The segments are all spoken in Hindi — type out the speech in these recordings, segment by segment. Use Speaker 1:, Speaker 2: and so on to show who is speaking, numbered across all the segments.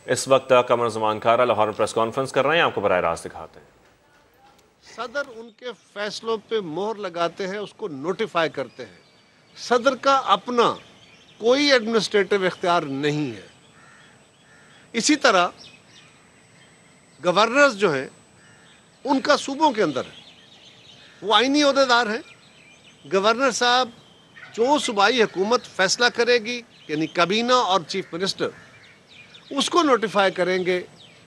Speaker 1: इस वक्त कमर ज़मान खारा लाहौर में प्रेस कॉन्फ्रेंस कर रहे हैं, आपको बराह रास्त दिखाते हैं।
Speaker 2: सदर उनके फैसलों पे मोहर लगाते हैं, उसको नोटिफाई करते हैं। सदर का अपना कोई एडमिनिस्ट्रेटिव इख्तियार नहीं है। इसी तरह गवर्नर्स जो हैं उनका सूबों के अंदर है, वो आईनी ओहदेदार हैं। गवर्नर साहब जो सूबाई हुकूमत फैसला करेगी, यानी काबीना और चीफ मिनिस्टर उसको नोटिफाई करेंगे।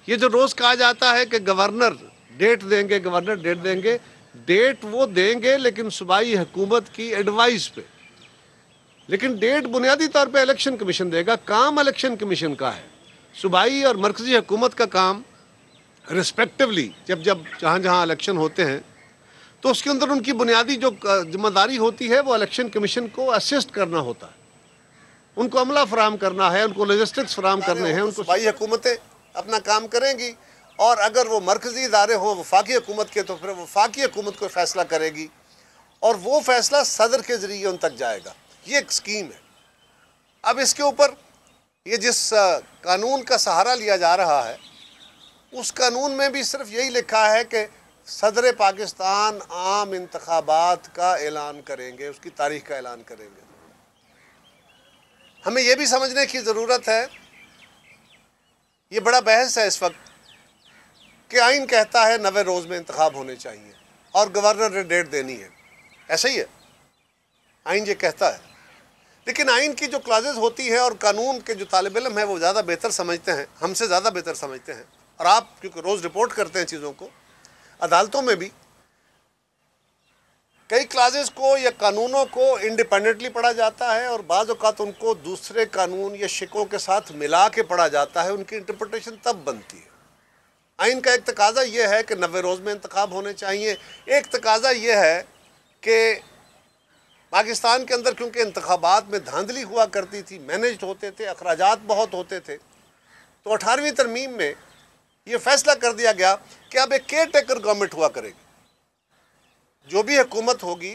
Speaker 2: ये जो रोज़ कहा जाता है कि गवर्नर डेट देंगे, गवर्नर डेट देंगे, डेट वो देंगे लेकिन सूबाई हुकूमत की एडवाइस पे। लेकिन डेट बुनियादी तौर पे इलेक्शन कमीशन देगा। काम इलेक्शन कमीशन का है। सूबाई और मरकजी हुकूमत का काम रिस्पेक्टिवली जब जहाँ जहाँ इलेक्शन होते हैं तो उसके अंदर उनकी बुनियादी जो जिम्मेदारी होती है वो इलेक्शन कमीशन को असिस्ट करना होता है, उनको अमला फराहम करना है, उनको लॉजिस्टिक्स फराहम करने हैं। उनको सूबाई हुकूमतें अपना काम करेंगी और अगर वो मरकजी इदारे हों वफाकी हुकूमत के तो फिर वफाकी हुकूमत को फैसला करेगी और वो फैसला सदर के ज़रिए उन तक जाएगा। ये एक स्कीम है। अब इसके ऊपर ये जिस कानून का सहारा लिया जा रहा है उस कानून में भी सिर्फ यही लिखा है कि सदर पाकिस्तान आम इंतखाबात का ऐलान करेंगे, उसकी तारीख का ऐलान करेंगे। हमें यह भी समझने की ज़रूरत है, ये बड़ा बहस है इस वक्त कि आइन कहता है 90 रोज़ में इंतखाब होने चाहिए और गवर्नर ने डेट देनी है। ऐसा ही है, आइन ये कहता है। लेकिन आइन की जो क्लाजेज होती है और कानून के जो तालिब इल्म है वो ज़्यादा बेहतर समझते हैं, हमसे ज़्यादा बेहतर समझते हैं। और आप क्योंकि रोज़ रिपोर्ट करते हैं चीज़ों को, अदालतों में भी कई क्लाजेस को या कानूनों को इंडिपेंडेंटली पढ़ा जाता है और बाज़ औक़ात उनको दूसरे कानून या शिकों के साथ मिला के पढ़ा जाता है। उनकी इंटरप्रिटेशन तब बनती है। आइन का एक तकाज़ा ये है कि 90 रोज़ में इंतखाब होने चाहिए। एक तकाज़ा ये है कि पाकिस्तान के अंदर क्योंकि इंतखाबात में धांधली हुआ करती थी, मैनेज होते थे, अखराजात बहुत होते थे, तो 18वीं तरमीम में ये फैसला कर दिया गया कि अब एक केयर टेकर गवर्नमेंट हुआ करेगी। जो भी हुकूमत होगी,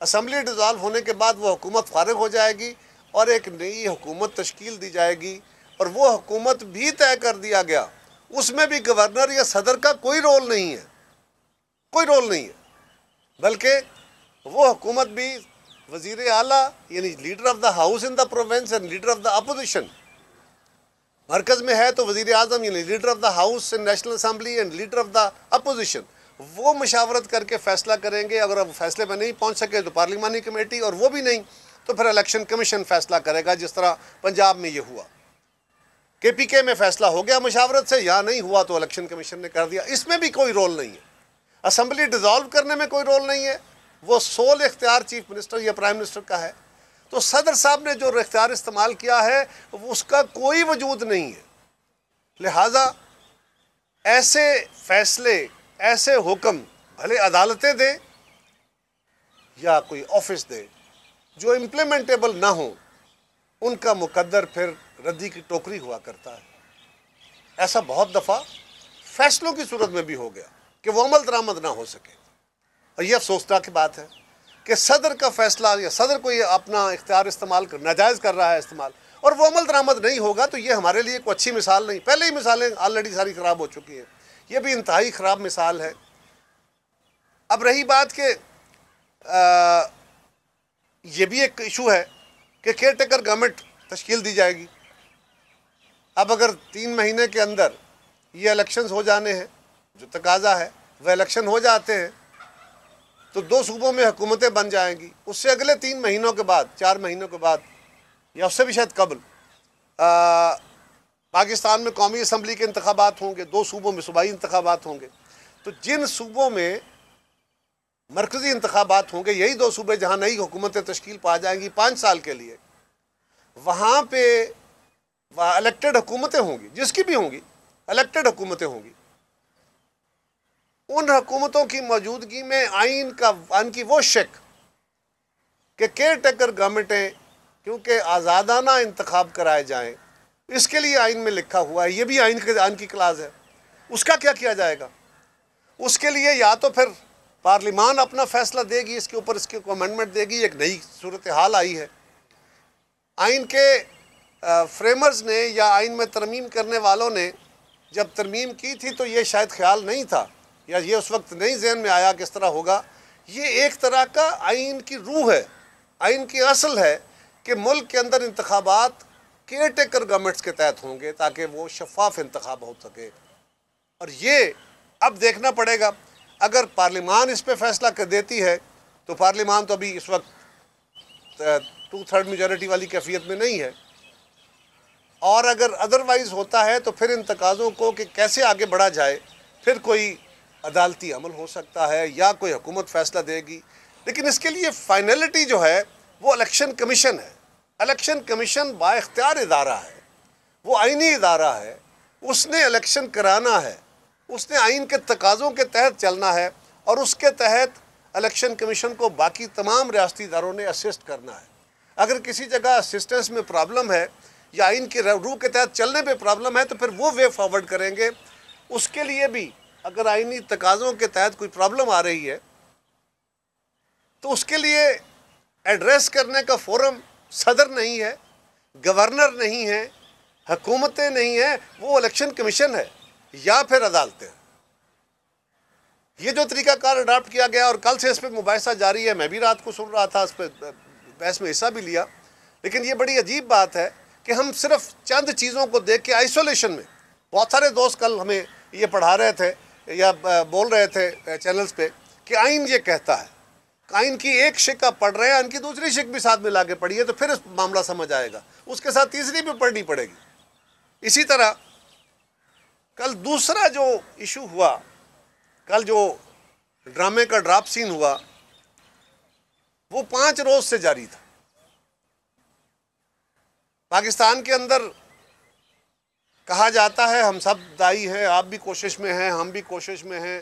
Speaker 2: असम्बली डिज़ॉल्व होने के बाद वो हुकूमत फारिग हो जाएगी और एक नई हुकूमत तश्कील दी जाएगी। और वो हुकूमत भी तय कर दिया गया, उसमें भी गवर्नर या सदर का कोई रोल नहीं है, कोई रोल नहीं है। बल्कि वो हुकूमत भी वज़ीर आला यानी leader of the house in the province and leader of the opposition, मरकज़ में है तो वज़ीर आज़म यानी leader of the house in national assembly and leader of the opposition, वो मशावरत करके फ़ैसला करेंगे। अगर अब फैसले में नहीं पहुंच सके तो पार्लिमानी कमेटी, और वो भी नहीं तो फिर इलेक्शन कमीशन फ़ैसला करेगा। जिस तरह पंजाब में ये हुआ, KPK में फ़ैसला हो गया मशावरत से, या नहीं हुआ तो इलेक्शन कमीशन ने कर दिया। इसमें भी कोई रोल नहीं है। असम्बली डिज़ॉल्व करने में कोई रोल नहीं है, वो सोल इख्तियार चीफ मिनिस्टर या प्राइम मिनिस्टर का है। तो सदर साहब ने जो इख्तियार इस्तेमाल किया है उसका कोई वजूद नहीं है। लिहाजा ऐसे फैसले, ऐसे हुक्म भले अदालतें दें या कोई ऑफिस दे, जो इम्प्लीमेंटेबल ना हो, उनका मुकद्दर फिर रद्दी की टोकरी हुआ करता है। ऐसा बहुत दफ़ा फैसलों की सूरत में भी हो गया कि वो अमल दरामद ना हो सके। और यह अफसोसनाक की बात है कि सदर का फैसला या सदर को ये अपना इख्तियार इस्तेमाल कर नाजायज़ कर रहा है इस्तेमाल, और वो अमल दरामद नहीं होगा तो ये हमारे लिए कोई अच्छी मिसाल नहीं। पहले ही मिसालें ऑलरेडी सारी ख़राब हो चुकी हैं, ये भी इंतहाई ख़राब मिसाल है। अब रही बात कि ये भी एक इशू है कि केयर टेकर गवर्नमेंट तश्कील दी जाएगी। अब अगर 3 महीने के अंदर ये इलेक्शंस हो जाने हैं, जो तकाजा है वह इलेक्शन हो जाते हैं, तो 2 सूबों में हुकूमतें बन जाएंगी। उससे अगले 3 महीनों के बाद, 4 महीनों के बाद या उससे भी शायद कबल पाकिस्तान में कौमी असम्बली के इंतखाबात होंगे, 2 सूबों में सूबाई इंतखाबात होंगे। तो जिन सूबों में मरकज़ी इंतखाबात होंगे, यही 2 सूबे जहाँ नई हुकूमतें तश्कील पा जाएंगी 5 साल के लिए, वहाँ पे इलेक्टेड हुकूमतें होंगी, जिसकी भी होंगी इलेक्टेड हुकूमतें होंगी। उन हुकूमतों की मौजूदगी में आइन की वो शक कि केयर टेकर गवर्नमेंटें क्योंकि आज़ादाना इंतखाब कराए जाएं, इसके लिए आइन में लिखा हुआ है, ये भी आइन की क्लास है। उसका क्या किया जाएगा? उसके लिए या तो फिर पार्लिमान अपना फैसला देगी, इसके ऊपर इसके अमेंडमेंट देगी। एक नई सूरत हाल आई है, आइन के फ्रेमर्स ने या आइन में तरमीम करने वालों ने जब तरमीम की थी तो ये शायद ख्याल नहीं था या ये उस वक्त नहीं जहन में आया किस तरह होगा। ये एक तरह का आइन की रूह है, आइन की असल है कि मुल्क के अंदर इंतखाबात केयर टेकर गवर्नमेंट्स के तहत होंगे ताकि वो शफाफ इंतखाब हो सके। और ये अब देखना पड़ेगा, अगर पार्लिमान इस पर फैसला कर देती है तो पार्लिमान तो अभी इस वक्त 2/3 मेजॉरिटी वाली कैफियत में नहीं है, और अगर अदरवाइज़ होता है तो फिर इन तकाज़ों को कि कैसे आगे बढ़ा जाए, फिर कोई अदालती अमल हो सकता है या कोई हुकूमत फ़ैसला देगी। लेकिन इसके लिए फ़ाइनलिटी जो है वो इलेक्शन कमीशन है। इलेक्शन कमीशन बाइख्तियार इदारा है, वो आइनी इदारा है, उसने इलेक्शन कराना है, उसने आइन के तकाज़ों के तहत चलना है और उसके तहत इलेक्शन कमीशन को बाकी तमाम रियासती इदारों ने असिस्ट करना है। अगर किसी जगह असिस्टेंस में प्रॉब्लम है या आइन की रूह के तहत चलने पे प्रॉब्लम है तो फिर वो वे फॉरवर्ड करेंगे। उसके लिए भी अगर आइनी तकाज़ों के तहत कोई प्रॉब्लम आ रही है तो उसके लिए एड्रेस करने का फोरम सदर नहीं है, गवर्नर नहीं है, हुकूमतें नहीं है, वो इलेक्शन कमीशन है या फिर अदालतें। ये जो तरीकाकार अडाप्ट किया गया और कल से इस पर मुबाहिसा जारी है, मैं भी रात को सुन रहा था, इस पर बहस में हिस्सा भी लिया। लेकिन ये बड़ी अजीब बात है कि हम सिर्फ चंद चीज़ों को देख के आइसोलेशन में, बहुत सारे दोस्त कल हमें ये पढ़ा रहे थे या बोल रहे थे चैनल्स पे कि आइन ये कहता है, आइन की एक शिक आप पढ़ रहे हैं, इनकी दूसरी शिक भी साथ में ला के पढ़िए तो फिर मामला समझ आएगा, उसके साथ तीसरी भी पढ़नी पड़ेगी। इसी तरह कल दूसरा जो इशू हुआ, कल जो ड्रामे का ड्रॉप सीन हुआ वो 5 रोज से जारी था। पाकिस्तान के अंदर कहा जाता है हम सब दाई हैं, आप भी कोशिश में हैं, हम भी कोशिश में हैं,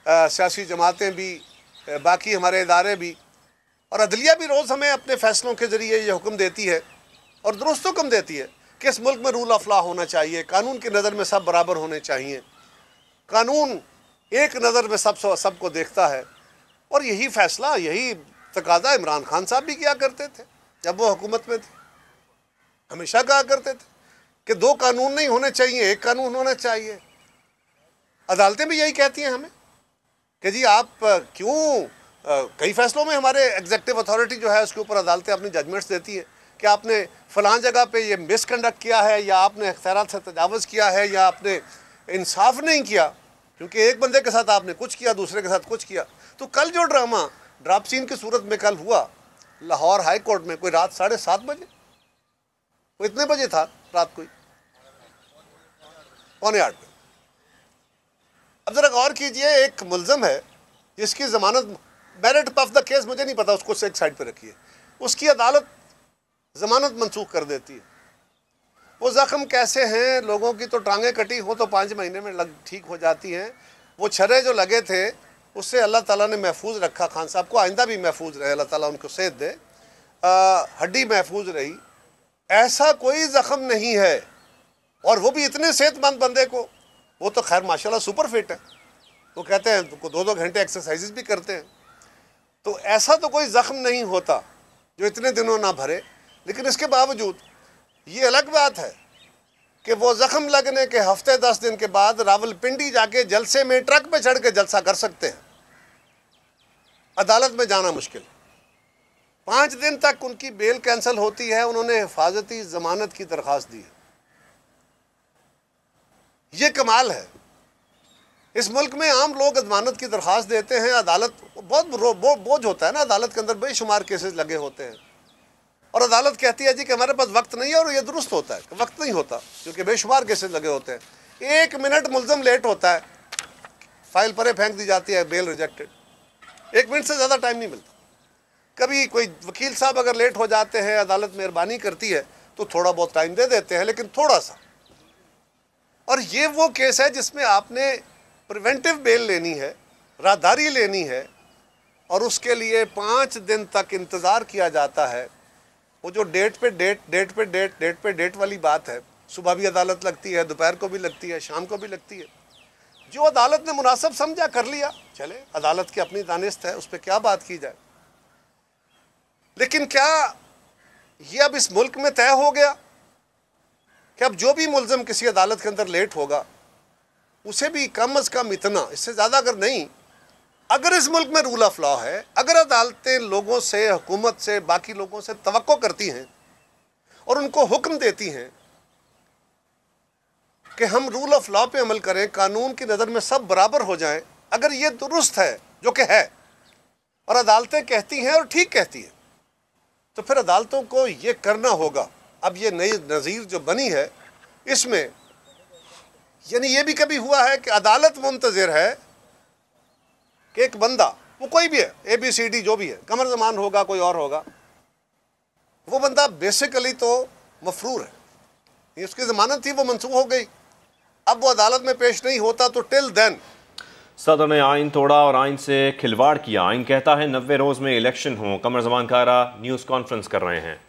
Speaker 2: सियासी जमातें भी, बाकी हमारे इदारे भी, और अदलिया भी रोज़ हमें अपने फ़ैसलों के ज़रिए ये हुक्म देती है और दुरुस्त हुक्म देती है कि इस मुल्क में रूल ऑफ लॉ होना चाहिए, कानून की नज़र में सब बराबर होने चाहिए, कानून एक नज़र में सबको देखता है। और यही फ़ैसला, यही तकाज़ा इमरान खान साहब भी किया करते थे जब वो हुकूमत में थे। हमेशा कहा करते थे कि 2 कानून नहीं होने चाहिए, एक कानून होना चाहिए। अदालतें भी यही कहती हैं हमें कि जी आप क्यों, कई फैसलों में हमारे एग्जेक्टिव अथॉरिटी जो है उसके ऊपर अदालतें अपनी जजमेंट्स देती है कि आपने फ़लाँ जगह पे ये मिसकंडक्ट किया है या आपने इख्तियारात से तजावज़ किया है या आपने इंसाफ नहीं किया, क्योंकि एक बंदे के साथ आपने कुछ किया, दूसरे के साथ कुछ किया। तो कल जो ड्रामा ड्रॉप सीन की सूरत में कल हुआ लाहौर हाई कोर्ट में, कोई रात 7:30 बजे, वो इतने बजे था रात, कोई 7:45 बजे। अब ज़रा गौर कीजिए, एक मुल्ज़म है जिसकी ज़मानत, मेरिट ऑफ द केस मुझे नहीं पता, उसको एक साइड पे रखिए, उसकी अदालत ज़मानत मनसूख कर देती है। वो ज़ख्म कैसे हैं, लोगों की तो टांगें कटी हो तो 5 महीने में ठीक हो जाती हैं। वो छर्रे जो लगे थे उससे अल्लाह ताला ने महफूज रखा खान साहब को, आइंदा भी महफूज रहे, अल्लाह ताला उनको सेहत दे, हड्डी महफूज रही। ऐसा कोई ज़ख्म नहीं है, और वो भी इतने सेहतमंद बंदे को, वो तो खैर माशाल्लाह सुपर फिट है, वो कहते हैं तो 2-2 घंटे एक्सरसाइजेस भी करते हैं, तो ऐसा तो कोई ज़ख्म नहीं होता जो इतने दिनों ना भरे। लेकिन इसके बावजूद ये अलग बात है कि वो ज़ख्म लगने के हफ्ते 10 दिन के बाद रावलपिंडी जाके जलसे में ट्रक पे चढ़ के जलसा कर सकते हैं, अदालत में जाना मुश्किल। 5 दिन तक उनकी बेल कैंसिल होती है, उन्होंने हिफाजती ज़मानत की दरख्वास्त दी है। ये कमाल है। इस मुल्क में आम लोग ज़मानत की दरख्वास्त देते हैं, अदालत बहुत बोझ होता है ना, अदालत के अंदर बेशुमार केसेस लगे होते हैं और अदालत कहती है जी कि हमारे पास वक्त नहीं है, और ये दुरुस्त होता है कि वक्त नहीं होता क्योंकि बेशुमार केसेस लगे होते हैं। 1 मिनट मुल्ज़म लेट होता है, फाइल परे फेंक दी जाती है, बेल रिजेक्टेड। 1 मिनट से ज़्यादा टाइम नहीं मिलता। कभी कोई वकील साहब अगर लेट हो जाते हैं, अदालत मेहरबानी करती है तो थोड़ा बहुत टाइम दे देते हैं, लेकिन थोड़ा सा। और ये वो केस है जिसमें आपने प्रिवेंटिव बेल लेनी है, राहदारी लेनी है, और उसके लिए 5 दिन तक इंतज़ार किया जाता है। वो जो डेट पे डेट वाली बात है, सुबह भी अदालत लगती है, दोपहर को भी लगती है, शाम को भी लगती है। जो अदालत ने मुनासिब समझा कर लिया, चले, अदालत की अपनी दानिस्त है, उस पर क्या बात की जाए। लेकिन क्या ये अब इस मुल्क में तय हो गया कि अब जो भी मुलजिम किसी अदालत के अंदर लेट होगा उसे भी कम अज़ कम इतना, इससे ज़्यादा अगर नहीं, अगर इस मुल्क में रूल ऑफ लॉ है, अगर अदालतें लोगों से, हुकूमत से, बाकी लोगों से तवक्को करती हैं और उनको हुक्म देती हैं कि हम रूल ऑफ लॉ पे अमल करें, कानून की नज़र में सब बराबर हो जाएं, अगर ये दुरुस्त है, जो कि है, और अदालतें कहती हैं और ठीक कहती हैं, तो फिर अदालतों को ये करना होगा। अब ये नई नज़ीर जो बनी है इसमें यानी ये भी कभी हुआ है कि अदालत मुंतज़िर है कि एक बंदा, वो कोई भी है, ABCD जो भी है, कमर ज़मान होगा, कोई और होगा, वो बंदा बेसिकली तो मफरूर है, उसकी ज़मानत थी वो मनसूख हो गई, अब वो अदालत में पेश नहीं होता, तो टिल देन
Speaker 1: सदर ने आइन तोड़ा और आइन से खिलवाड़ किया। आइन कहता है 90 रोज में इलेक्शन हो। कमर ज़मान कारा न्यूज़ कॉन्फ्रेंस कर रहे हैं।